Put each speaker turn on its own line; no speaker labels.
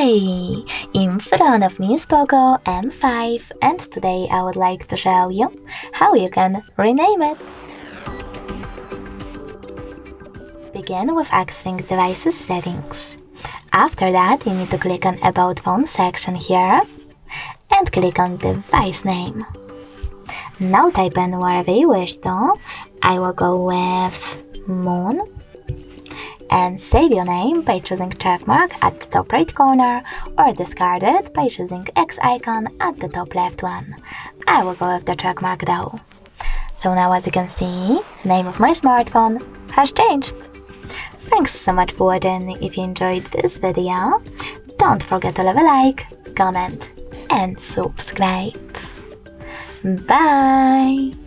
Hey! In front of me is POCO M5 and today I would like to show you how you can rename it. Begin with accessing devices settings. After that, you need to click on About Phone section here and click on device name. Now type in wherever you wish to. I will go with Moon and save your name by choosing checkmark at the top right corner or discard it by choosing X icon at the top left one. I will go with the checkmark though. So now as you can see, name of my smartphone has changed. Thanks so much for watching. If you enjoyed this video, don't forget to leave a like, comment and subscribe. Bye!